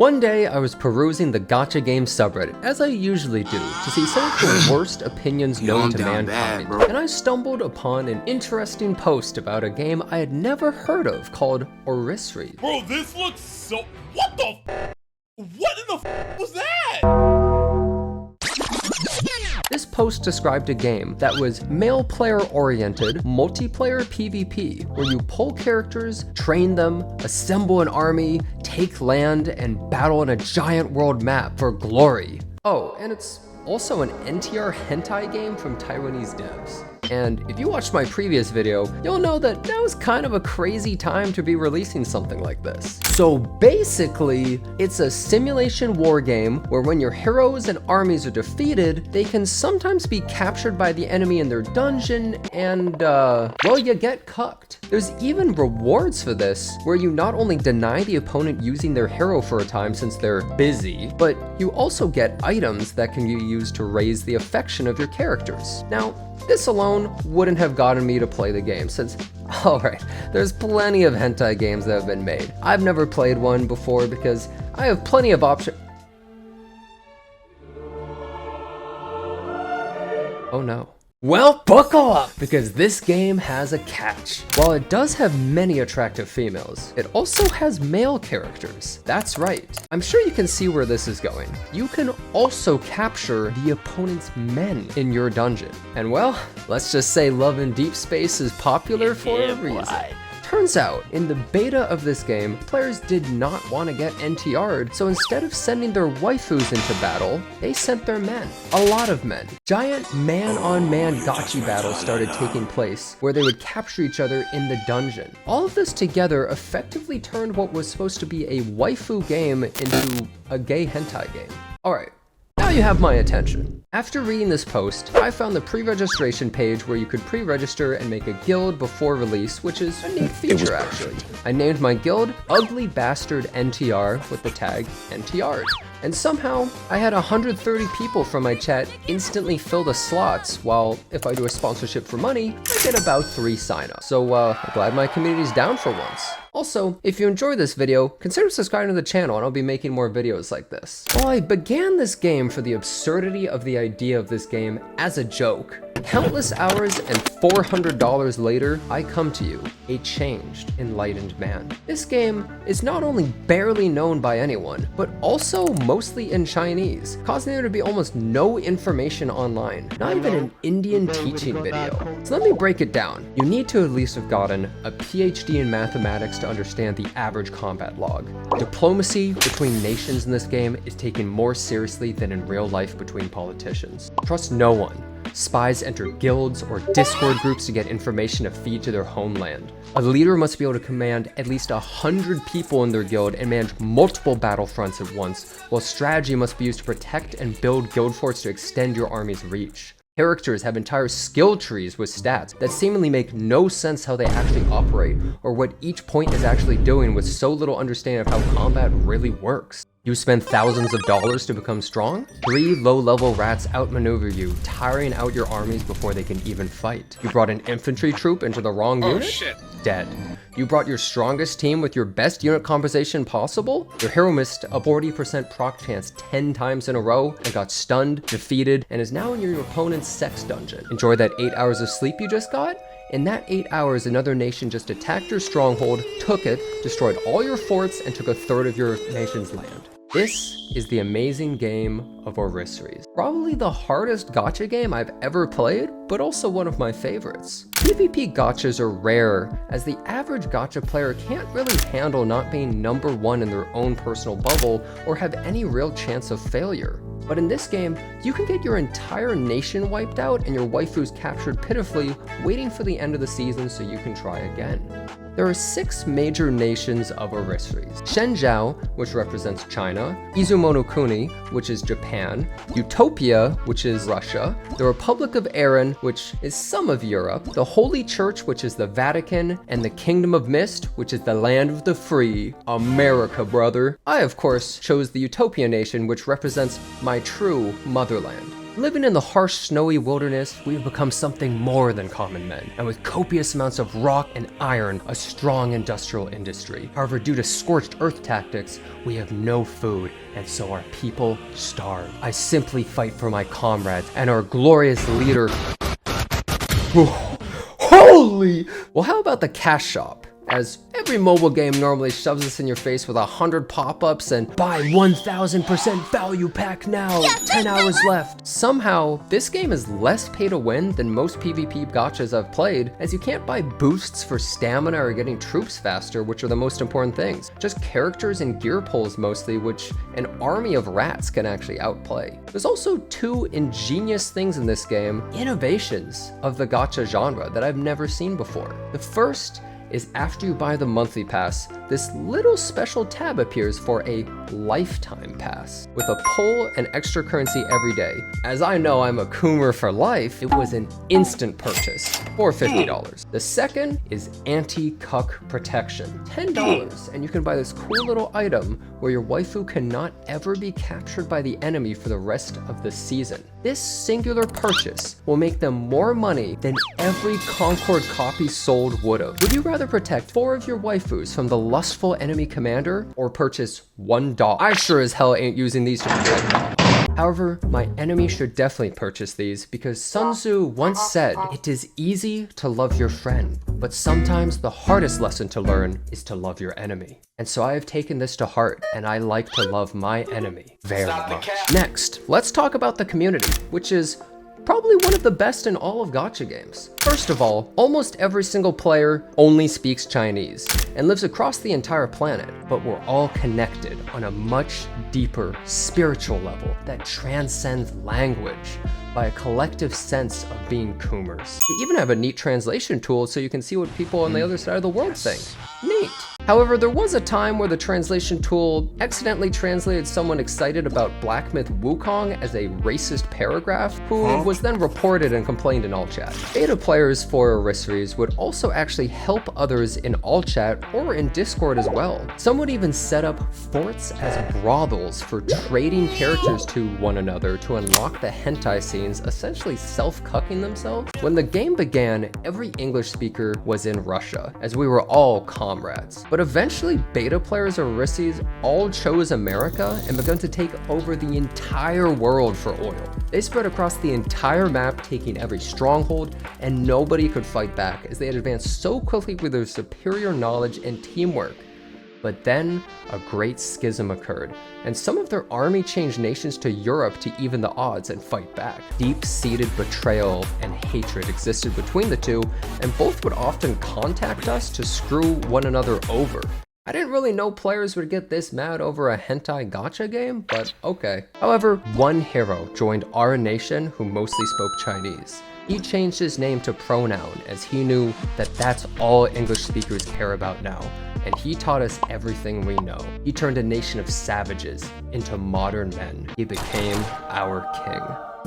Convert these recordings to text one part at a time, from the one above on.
One day, I was perusing the Gacha game subreddit, as I usually do, to see some of the worst opinions known to mankind, and I stumbled upon an interesting post about a game I had never heard of called Orisries. Bro, this looks so... What the f? What in the f was that? This post described a game that was male player oriented, multiplayer PvP, where you pull characters, train them, assemble an army, take land, and battle in a giant world map for glory. Oh, and it's also an NTR hentai game from Taiwanese devs. And if you watched my previous video, you'll know that that was kind of a crazy time to be releasing something like this. So basically, it's a simulation war game where when your heroes and armies are defeated, they can sometimes be captured by the enemy in their dungeon and, well, you get cucked. There's even rewards for this, where you not only deny the opponent using their hero for a time since they're busy, but you also get items that can be used to raise the affection of your characters. Now, this alone wouldn't have gotten me to play the game since, alright, there's plenty of hentai games that have been made. I've never played one before because I have plenty of options. Oh no. Well, buckle up, because this game has a catch. While it does have many attractive females, it also has male characters. That's right. I'm sure you can see where this is going. You can also capture the opponent's men in your dungeon. And well, let's just say love in deep space is popular for a reason. Turns out, in the beta of this game, players did not want to get NTR'd, so instead of sending their waifus into battle, they sent their men. A lot of men. Giant man-on-man gacha battles started taking place, where they would capture each other in the dungeon. All of this together effectively turned what was supposed to be a waifu game into a gay hentai game. Alright. Now you have my attention. After reading this post, I found the pre-registration page where you could pre-register and make a guild before release, which is a neat feature actually. I named my guild Ugly Bastard NTR with the tag NTR. And somehow, I had 130 people from my chat instantly fill the slots, while if I do a sponsorship for money, I get about 3 signups. So I'm glad my community's down for once. Also, if you enjoyed this video, consider subscribing to the channel and I'll be making more videos like this. While I began this game for the absurdity of the idea of this game as a joke, countless hours and $400 later, I come to you, a changed, enlightened man. This game is not only barely known by anyone, but also mostly in Chinese, causing there to be almost no information online, not even an Indian teaching video. So let me break it down. You need to at least have gotten a PhD in mathematics to understand the average combat log. Diplomacy between nations in this game is taken more seriously than in real life between politicians. Trust no one. Spies enter guilds or Discord groups to get information to feed to their homeland. A leader must be able to command at least 100 people in their guild and manage multiple battlefronts at once, while strategy must be used to protect and build guild forts to extend your army's reach. Characters have entire skill trees with stats that seemingly make no sense how they actually operate, or what each point is actually doing with so little understanding of how combat really works. You spend thousands of dollars to become strong? 3 low-level rats outmaneuver you, tiring out your armies before they can even fight. You brought an infantry troop into the wrong unit? Shit. Dead. You brought your strongest team with your best unit composition possible? Your hero missed a 40% proc chance 10 times in a row and got stunned, defeated, and is now in your opponent's sex dungeon. Enjoy that 8 hours of sleep you just got? In that 8 hours, another nation just attacked your stronghold, took it, destroyed all your forts, and took a third of your nation's land. This is the amazing game of Orisries. Probably the hardest gacha game I've ever played, but also one of my favorites. PvP gachas are rare, as the average gacha player can't really handle not being #1 in their own personal bubble or have any real chance of failure. But in this game, you can get your entire nation wiped out and your waifus captured pitifully, waiting for the end of the season so you can try again. There are 6 major nations of Orisries. Shenzhou, which represents China, Izumonokuni, which is Japan, Utopia, which is Russia, the Republic of Erin, which is some of Europe, the Holy Church, which is the Vatican, and the Kingdom of Mist, which is the land of the free, America, brother. I, of course, chose the Utopia nation, which represents my true motherland. Living in the harsh, snowy wilderness, we've become something more than common men, and with copious amounts of rock and iron, a strong industrial industry. However, due to scorched earth tactics, we have no food, and so our people starve. I simply fight for my comrades and our glorious leader. Holy! Well, how about the cash shop? As every mobile game normally shoves us in your face with 100 pop-ups and buy 1000% value pack now, 10 hours left. Somehow, this game is less pay to win than most PvP gachas I've played, as you can't buy boosts for stamina or getting troops faster, which are the most important things. Just characters and gear pulls mostly, which an army of rats can actually outplay. There's also two ingenious things in this game, innovations of the gacha genre that I've never seen before. The first is after you buy the monthly pass, this little special tab appears for a lifetime pass with a pull and extra currency every day. As I know I'm a Coomer for life, it was an instant purchase for $50. The second is anti-cuck protection, $10, and you can buy this cool little item where your waifu cannot ever be captured by the enemy for the rest of the season. This singular purchase will make them more money than every Concord copy sold would've. Would you rather protect 4 of your waifus from the lustful enemy commander or purchase 1 dog? I sure as hell ain't using these to protect dogs. However, my enemy should definitely purchase these because Sun Tzu once said, "It is easy to love your friend, but sometimes the hardest lesson to learn is to love your enemy." And so I have taken this to heart, and I like to love my enemy very much. Next, let's talk about the community, which is probably one of the best in all of gacha games. First of all, almost every single player only speaks Chinese and lives across the entire planet, but we're all connected on a much deeper spiritual level that transcends language by a collective sense of being Coomers. They even have a neat translation tool so you can see what people on the other side of the world think. Neat. However, there was a time where the translation tool accidentally translated someone excited about Black Myth Wukong as a racist paragraph, who was then reported and complained in all chat. Beta players for Orisries would also actually help others in all chat or in Discord as well. Some would even set up forts as brothels for trading characters to one another to unlock the hentai scenes, essentially self-cucking themselves. When the game began, every English speaker was in Russia, as we were all comrades. But eventually, beta players of Orisries all chose America and began to take over the entire world for oil. They spread across the entire map, taking every stronghold, and nobody could fight back as they had advanced so quickly with their superior knowledge and teamwork. But then, a great schism occurred, and some of their army changed nations to Europe to even the odds and fight back. Deep-seated betrayal and hatred existed between the two, and both would often contact us to screw one another over. I didn't really know players would get this mad over a hentai gacha game, but okay. However, one hero joined our nation who mostly spoke Chinese. He changed his name to Pronoun as he knew that that's all English speakers care about now, and he taught us everything we know. He turned a nation of savages into modern men. He became our king.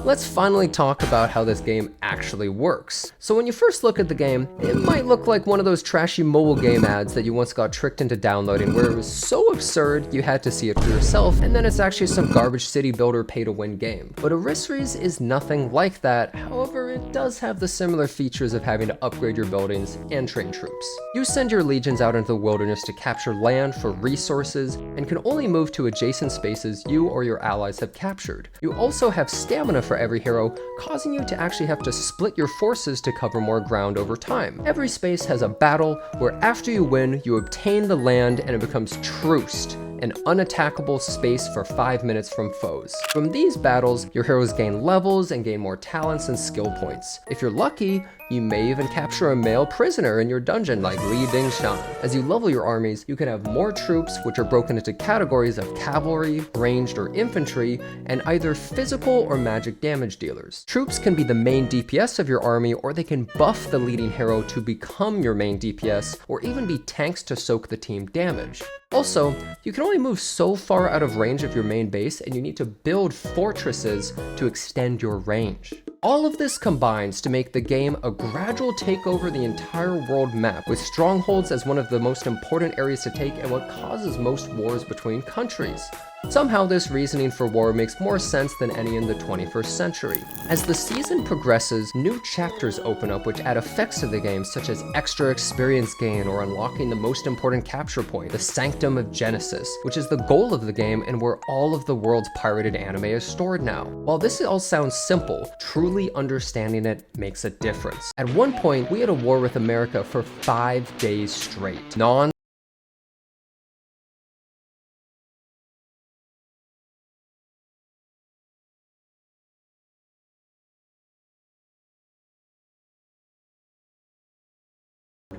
Let's finally talk about how this game actually works. So when you first look at the game, it might look like one of those trashy mobile game ads that you once got tricked into downloading where it was so absurd you had to see it for yourself, and then it's actually some garbage city builder pay-to-win game. But Orisries is nothing like that. However, it does have the similar features of having to upgrade your buildings and train troops. You send your legions out into the wilderness to capture land for resources and can only move to adjacent spaces you or your allies have captured. You also have stamina for every hero, causing you to actually have to split your forces to cover more ground over time. Every space has a battle where after you win, you obtain the land and it becomes truced, an unattackable space for 5 minutes from foes. From these battles, your heroes gain levels and gain more talents and skill points. If you're lucky, you may even capture a male prisoner in your dungeon like Li Dingshan. As you level your armies, you can have more troops, which are broken into categories of cavalry, ranged, or infantry, and either physical or magic damage dealers. Troops can be the main DPS of your army, or they can buff the leading hero to become your main DPS, or even be tanks to soak the team damage. Also, you can only move so far out of range of your main base, and you need to build fortresses to extend your range. All of this combines to make the game a gradual take over the entire world map, with strongholds as one of the most important areas to take and what causes most wars between countries. Somehow this reasoning for war makes more sense than any in the 21st century. As the season progresses, new chapters open up which add effects to the game, such as extra experience gain or unlocking the most important capture point, the Sanctum of Genesis, which is the goal of the game and where all of the world's pirated anime is stored now. While this all sounds simple, truly understanding it makes a difference. At one point, we had a war with America for 5 days straight,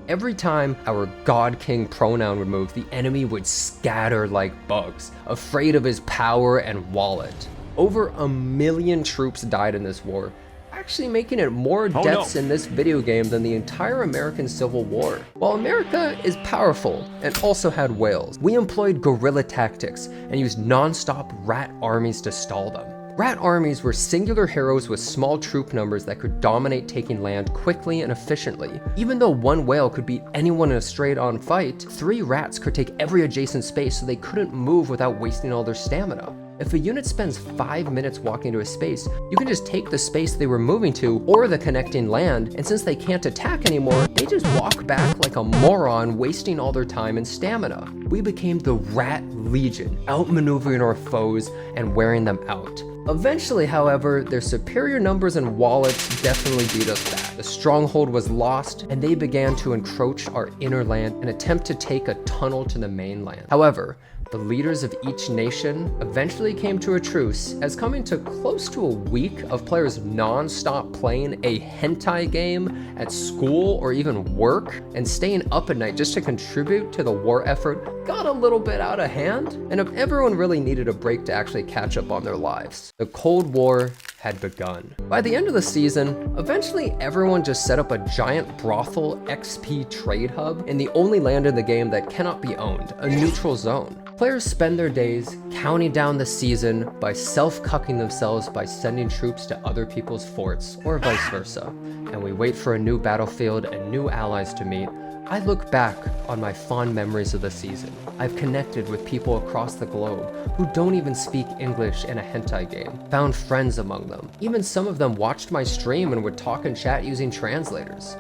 Every time our God King pronoun would move, the enemy would scatter like bugs, afraid of his power and wallet. Over 1 million troops died in this war, actually making it more deaths in this video game than the entire American Civil War. While America is powerful and also had whales, we employed guerrilla tactics and used non-stop rat armies to stall them. Rat armies were singular heroes with small troop numbers that could dominate taking land quickly and efficiently. Even though one whale could beat anyone in a straight-on fight, 3 rats could take every adjacent space so they couldn't move without wasting all their stamina. If a unit spends 5 minutes walking to a space, you can just take the space they were moving to or the connecting land, and since they can't attack anymore, they just walk back like a moron, wasting all their time and stamina. We became the Rat Legion, outmaneuvering our foes and wearing them out. Eventually, however, their superior numbers and wallets definitely beat us back. The stronghold was lost, and they began to encroach our inner land and attempt to take a tunnel to the mainland. However, the leaders of each nation eventually came to a truce, as coming to close to a week of players non-stop playing a hentai game at school or even work and staying up at night just to contribute to the war effort got a little bit out of hand, and if everyone really needed a break to actually catch up on their lives. The Cold War had begun. By the end of the season, eventually everyone just set up a giant brothel XP trade hub in the only land in the game that cannot be owned, a neutral zone. Players spend their days counting down the season by self-cucking themselves by sending troops to other people's forts, or vice versa, and we wait for a new battlefield and new allies to meet. I look back on my fond memories of the season. I've connected with people across the globe who don't even speak English in a hentai game, found friends among them. Even some of them watched my stream and would talk and chat using translators.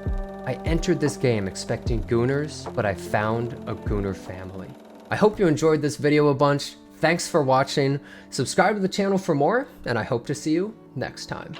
I entered this game expecting gooners, but I found a gooner family. I hope you enjoyed this video a bunch. Thanks for watching. Subscribe to the channel for more, and I hope to see you next time.